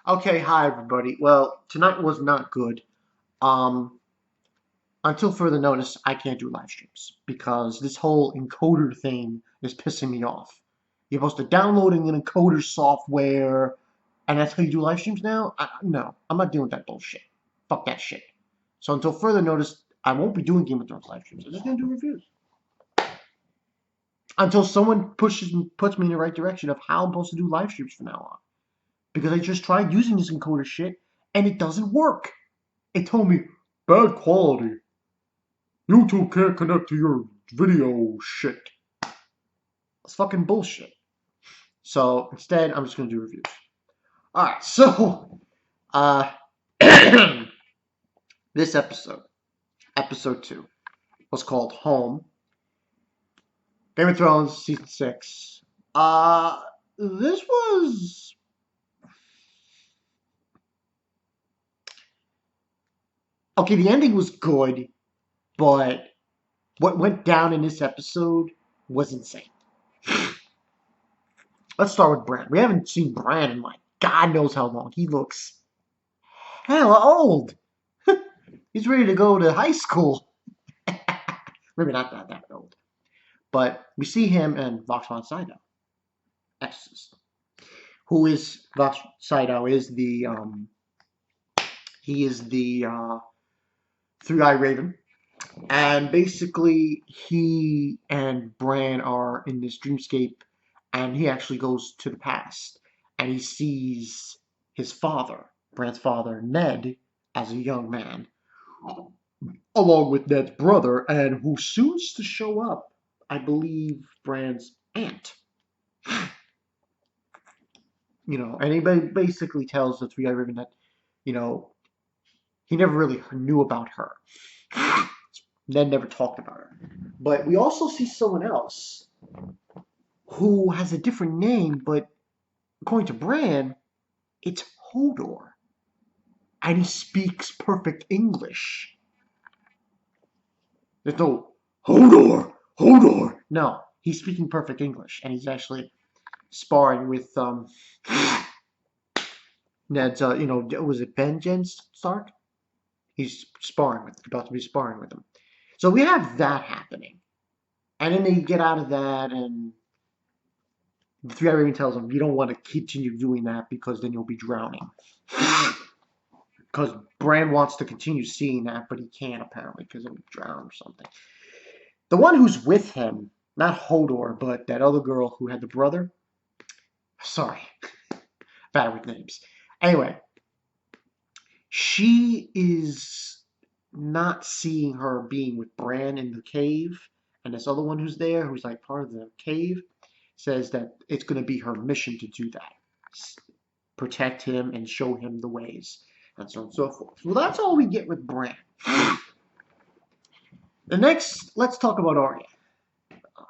Okay, hi everybody. Well, tonight was not good. Um, until further notice, I can't do live streams because this whole encoder thing is pissing me off. You're supposed to downloading an encoder software, and that's how you do live streams now? No, I'm not doing that bullshit. Fuck that shit. So until further notice, I won't be doing Game of Thrones live streams. I'm just gonna do reviews until someone puts me in the right direction of how I'm supposed to do live streams from now on. Because I just tried using this encoder shit, and it doesn't work. It told me, bad quality. YouTube can't connect to your video shit. It's fucking bullshit. So instead, I'm just gonna do reviews. Alright, so uh this episode 2, was called Home. Game of Thrones season 6. This was okay, the ending was good, but what went down in this episode was insane. Let's start with Bran. We haven't seen Bran in like God knows how long. He looks hella old. He's ready to go to high school. Maybe not that old. But we see him and Vox von Sydow, ex-system. Who is Vox Sydow is the he is the three-eyed raven. And basically he and Bran are in this dreamscape, and he actually goes to the past and he sees his father, Bran's father, Ned, as a young man, along with Ned's brother, and who soon's to show up, I believe, Bran's aunt. And he basically tells the Three-Eyed Raven that, you know, he never really knew about her. Ned never talked about her. But we also see someone else who has a different name, but according to Bran, it's Hodor. And he speaks perfect English. There's no Hodor, Hodor. No, he's speaking perfect English, and he's actually sparring with Ned's. Was it Benjen Stark? He's about to be sparring with him. So we have that happening, and then they get out of that, and the Three-Eyed Raven tells him, "You don't want to continue doing that because then you'll be drowning." Because Bran wants to continue seeing that, but he can't apparently because he'll drown or something. The one who's with him, not Hodor, but that other girl who had the brother. Sorry, bad with names. Anyway, she is not seeing her being with Bran in the cave, and this other one who's there, who's like part of the cave, says that it's going to be her mission to do that, protect him and show him the ways, and so on and so forth. Well, that's all we get with Bran. The next, let's talk about Arya. Oh, God.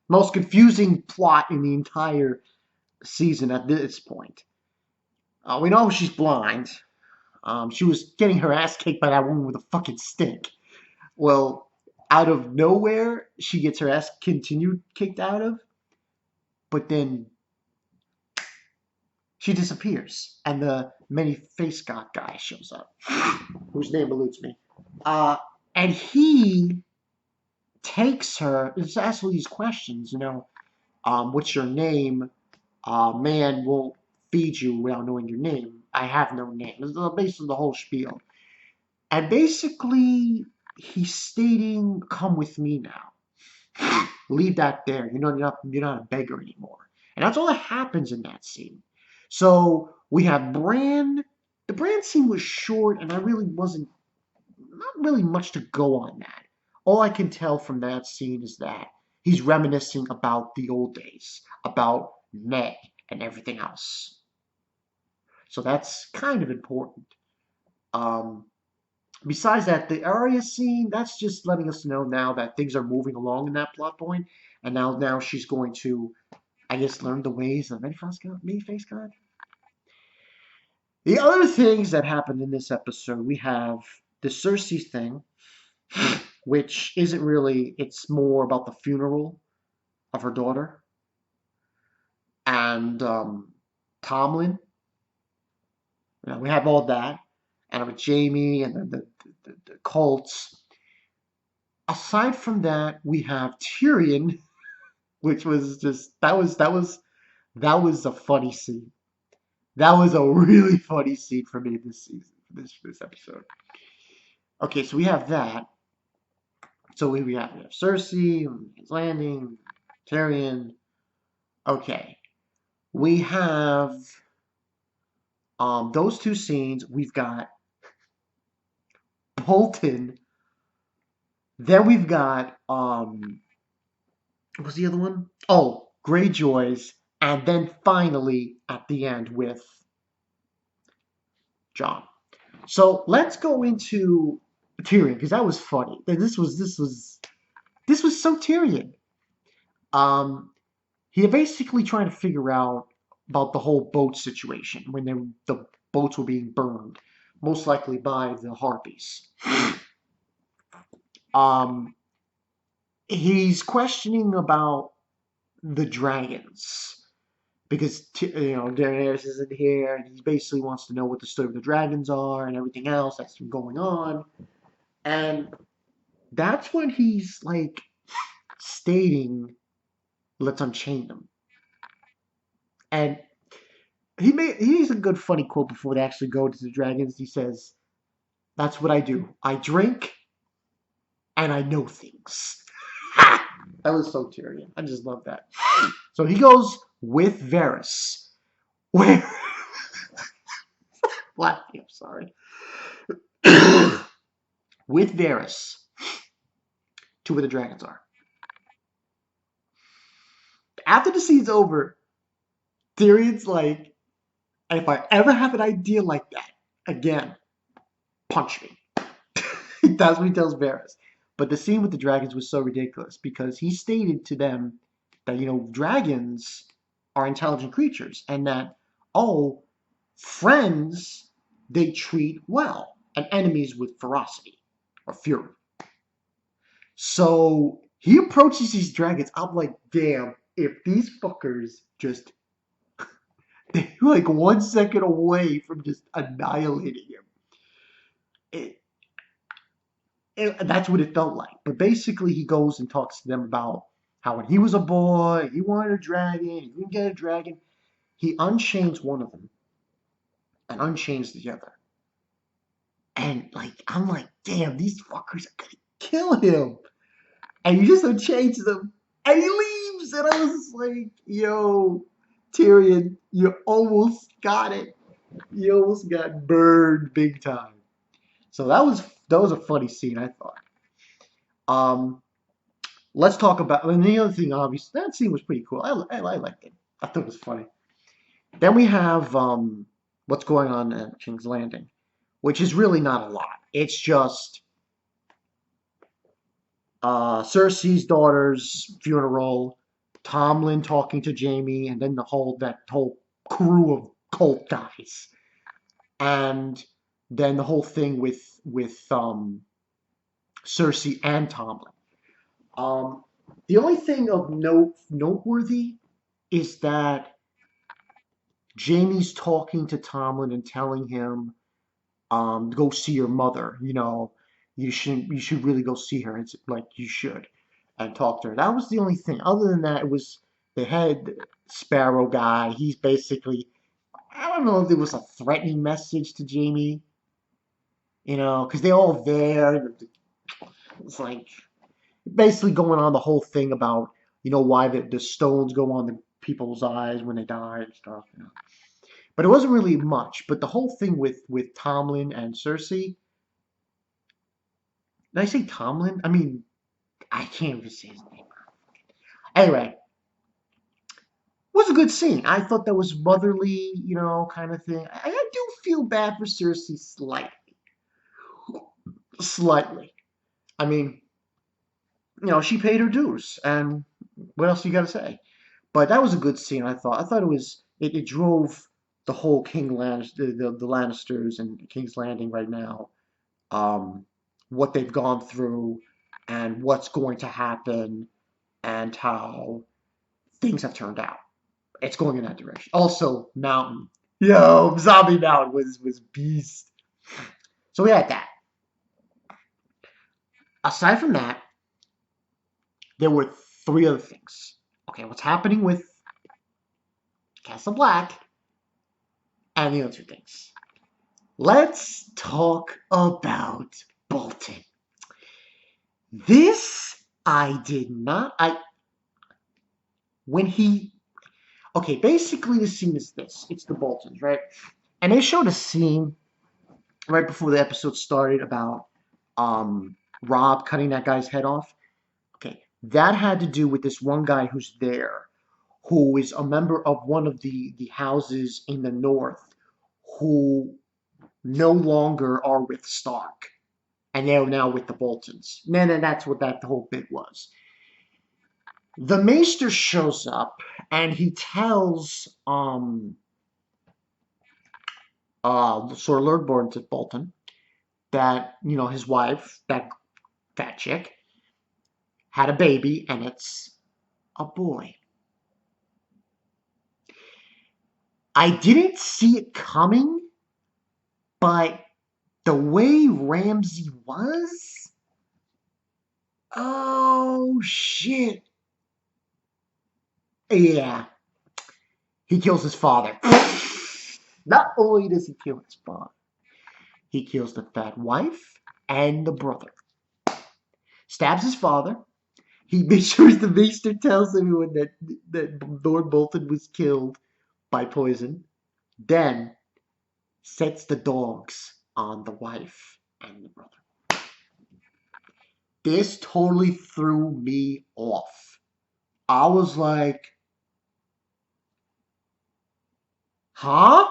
Most confusing plot in the entire season at this point. We know she's blind. She was getting her ass kicked by that woman with a fucking stick. Well, out of nowhere, she gets her ass continued kicked out of, but then she disappears, and the many face god guy shows up, whose name eludes me. And he takes her, just asks all these questions, what's your name? Man won't feed you without knowing your name. I have no name. This is basically the whole spiel. And basically, he's stating, come with me now. Leave that there. You're not a beggar anymore. And that's all that happens in that scene. So we have Bran. The Bran scene was short, and I really wasn't, not really much to go on that. All I can tell from that scene is that he's reminiscing about the old days, about Ned and everything else. So that's kind of important. Um, Besides that, the Arya scene, that's just letting us know now that things are moving along in that plot point, and now she's going to, I guess, learn the ways of Many-Faced God. The other things that happened in this episode, we have the Cersei thing, which isn't really, it's more about the funeral of her daughter, and Tomlin. We have all that, and with Jamie and the Colts. Aside from that, we have Tyrion, which was just that was a funny scene. That was a really funny scene for me this season, this episode. Okay, so we have that. So we have Cersei, King's Landing, Tyrion. Okay, we have those two scenes. We've got Bolton. Then we've got what was the other one? Oh, Greyjoys, and then finally at the end with John. So let's go into Tyrion because that was funny. This was so Tyrion. Um, he basically trying to figure out about the whole boat situation when the boats were being burned, most likely by the harpies. Um, he's questioning about the dragons because Daenerys isn't here, and he basically wants to know what the story of the dragons are and everything else that's been going on, and that's when he's like stating, "Let's unchain them." And he's a good funny quote before they actually go to the dragons. He says, "That's what I do. I drink and I know things." That was so Tyrion. I just love that. So he goes with Varys. Where laughing, I'm sorry. With Varys to where the dragons are. After the scene's over, Tyrion's like, if I ever have an idea like that again, punch me. That's what he tells Varys. But the scene with the dragons was so ridiculous because he stated to them that, dragons are intelligent creatures and that, oh, friends they treat well and enemies with ferocity or fury. So he approaches these dragons. I'm like, damn, if these fuckers just, they're like 1 second away from just annihilating him. It, that's what it felt like. But basically, he goes and talks to them about how when he was a boy, he wanted a dragon, he couldn't get a dragon. He unchains one of them and unchains the other. And like, I'm like, damn, these fuckers are gonna kill him. And he just unchains them and he leaves. And I was just like, yo, Tyrion, you almost got it. You almost got burned big time. So that was a funny scene, I thought. Um, let's talk about, and the other thing, obviously, that scene was pretty cool. I liked it. I thought it was funny. Then we have what's going on at King's Landing, which is really not a lot. It's just Cersei's daughter's funeral, Tomlin talking to Jamie, and then that whole crew of cult guys, and then the whole thing with Cersei and Tomlin. Um, the only thing of noteworthy is that Jamie's talking to Tomlin and telling him, go see your mother. You should really go see her. It's like you should and talk to her. That was the only thing. Other than that, it was the head Sparrow guy. He's basically, I don't know if it was a threatening message to Jamie, because they're all there. It's like basically going on the whole thing about why the stones go on the people's eyes when they die and stuff. But it wasn't really much. But the whole thing with Tomlin and Cersei. Did I say Tomlin? I mean, I can't even say his name. Anyway, it was a good scene. I thought that was motherly, kind of thing. I do feel bad for Cersei slightly. Slightly. I mean, she paid her dues, and what else you got to say? But that was a good scene. I thought it drove the whole King Lannister, the Lannisters and King's Landing right now, um, what they've gone through, and what's going to happen, and how things have turned out. It's going in that direction. Also, Mountain. Yo, Zombie Mountain was beast. So we had that. Aside from that, there were three other things. Okay, what's happening with Castle Black and the other two things. Let's talk about Bolton. This I did not. I when he okay. Basically, the scene is this. It's the Boltons, right? And they showed a scene right before the episode started about Rob cutting that guy's head off. Okay, that had to do with this one guy who's there, who is a member of one of the houses in the north, who no longer are with Stark, and they're now with the Boltons. And then that's what that whole bit was. The Maester shows up, and he tells Sir Lord Bolton that his wife, that fat chick, had a baby, and it's a boy. I didn't see it coming, but the way Ramsay was, oh shit. Yeah, he kills his father. Not only does he kill his father, he kills the fat wife and the brother. Stabs his father. He makes sure the Maester tells everyone that Lord Bolton was killed by poison. Then sets the dogs on the wife and the brother. This totally threw me off. I was like, huh?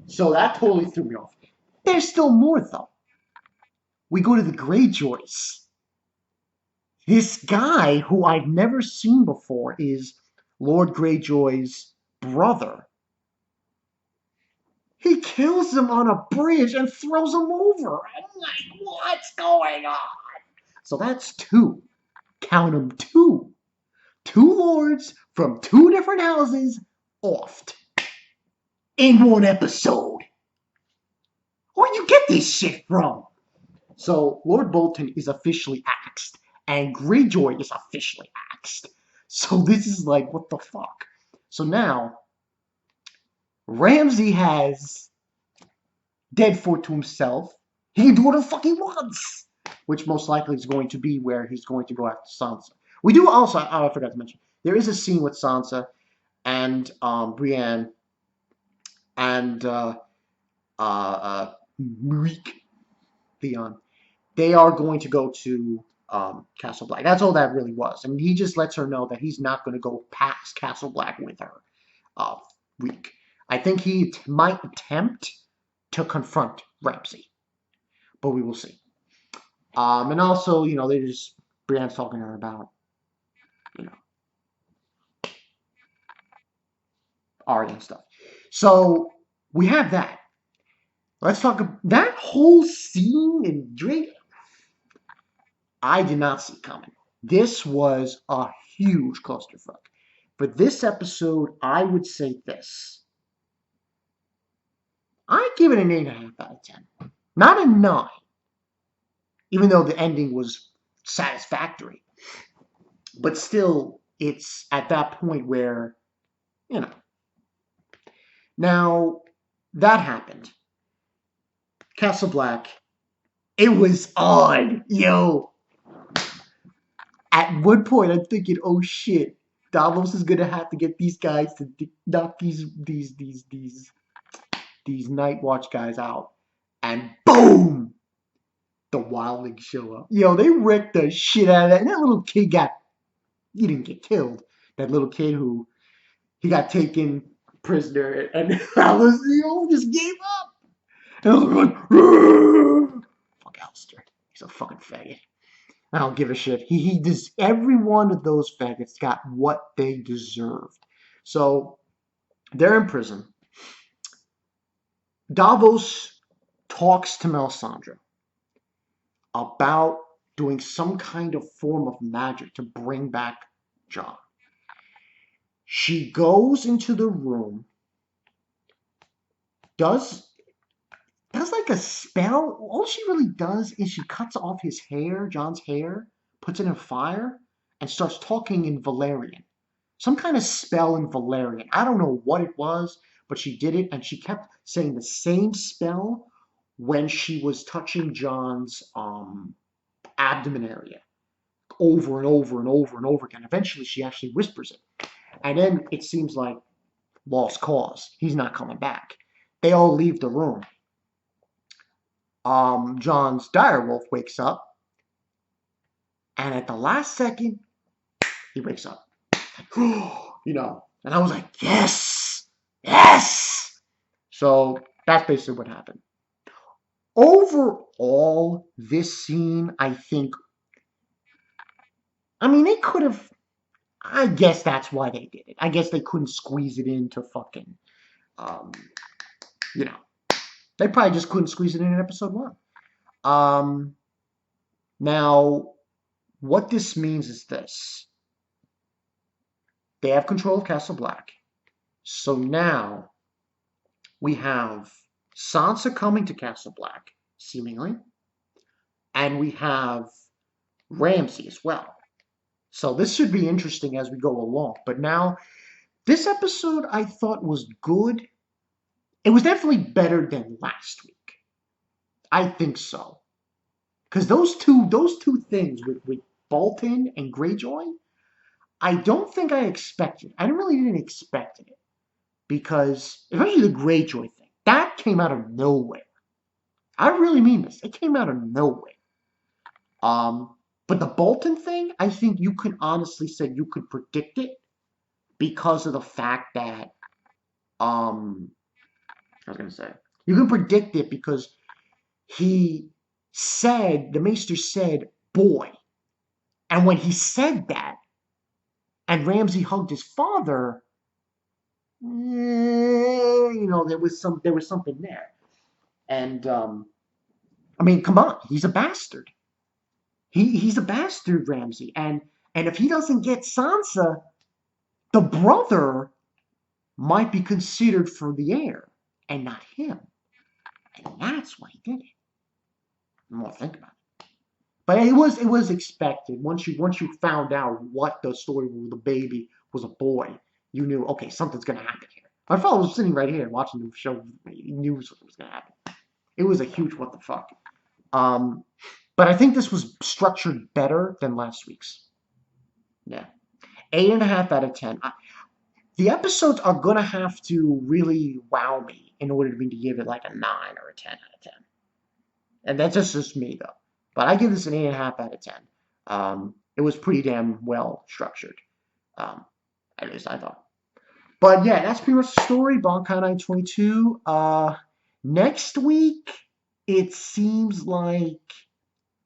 So that totally threw me off. There's still more, though. We go to the Greyjoys. This guy, who I've never seen before, is Lord Greyjoy's brother. He kills him on a bridge and throws him over. I'm like, what's going on? So that's two. Count them, two. Two lords from two different houses offed in one episode. Where'd you get this shit from? So Lord Bolton is officially axed, and Greyjoy is officially axed. So this is like, what the fuck? So now, Ramsay has Deadfort to himself. He can do whatever the fuck he wants. Which most likely is going to be where he's going to go after Sansa. We do also, I forgot to mention, there is a scene with Sansa and Brienne and Marique Theon. They are going to go to Castle Black. That's all that really was. I mean, he just lets her know that he's not going to go past Castle Black with her week. I think he might attempt to confront Ramsay, but we will see. And also, they just Brienne's talking to her about, Arya and stuff. So we have that. Let's talk about that whole scene in Drake. I did not see coming. This was a huge clusterfuck. For this episode, I would say this. I give it an 8.5 out of 10. Not a 9. Even though the ending was satisfactory. But still, it's at that point where, Now, that happened. Castle Black. It was on. Yo. At one point, I'm thinking, oh shit, Davos is gonna have to get these guys to knock these Night Watch guys out, and boom, the Wildlings show up. Yo, they wrecked the shit out of that. And that little kid he didn't get killed. That little kid he got taken prisoner, and Davos just gave up. And I was like, fuck Alistair, he's a fucking faggot. I don't give a shit. He does. Every one of those faggots got what they deserved. So they're in prison. Davos talks to Melisandre about doing some kind of form of magic to bring back Jon. She goes into the room does like a spell. All she really does is she cuts off his hair, John's hair, puts it in a fire, and starts talking in Valerian. Some kind of spell in Valerian. I don't know what it was, but she did it, and she kept saying the same spell when she was touching John's abdomen area over and over and over and over again. Eventually, she actually whispers it. And then it seems like lost cause. He's not coming back. They all leave the room. John's direwolf wakes up, and at the last second, he wakes up. And I was like, yes, yes. So that's basically what happened. Overall, this scene, I think, they could have, I guess that's why they did it. I guess they couldn't squeeze it into fucking, um, you know, they probably just couldn't squeeze it in episode 1. Now, what this means is this. They have control of Castle Black. So now we have Sansa coming to Castle Black, seemingly. And we have Ramsay as well. So this should be interesting as we go along. But now, this episode I thought was good. It was definitely better than last week. I think so. Because those two things with Bolton and Greyjoy, I don't think I expected. I really didn't expect it. Because, especially the Greyjoy thing, that came out of nowhere. I really mean this. It came out of nowhere. But the Bolton thing, I think you could honestly say you could predict it because of the fact that, I was going to say, you can predict it because the Maester said, boy. And when he said that, and Ramsay hugged his father, there was something there. And, come on, he's a bastard. He's a bastard, Ramsay. And if he doesn't get Sansa, the brother might be considered for the heir and not him. And that's why he did it. The more I think about it. But it was expected. Once you found out what the story with the baby was a boy, you knew, okay, something's gonna happen here. My father was sitting right here watching the show. He knew what was gonna happen. It was a huge what the fuck. But I think this was structured better than last week's. Yeah. 8.5 out of 10. The episodes are going to have to really wow me in order for me to give it like a 9 or a 10 out of 10. And that's just me, though. But I give this an 8.5 out of 10. It was pretty damn well structured. At least I thought. But yeah, that's pretty much the story. Bankai 922. Next week, it seems like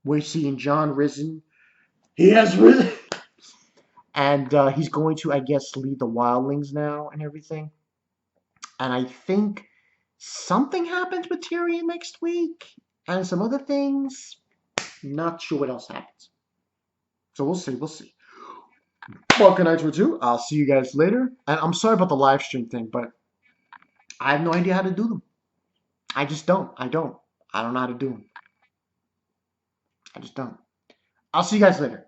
we're seeing John risen. He has risen. And he's going to, I guess, lead the wildlings now and everything. And I think something happens with Tyrion next week. And some other things. Not sure what else happens. So we'll see. Welcome to 2. I'll see you guys later. And I'm sorry about the live stream thing, but I have no idea how to do them. I just don't. I don't know how to do them. I just don't. I'll see you guys later.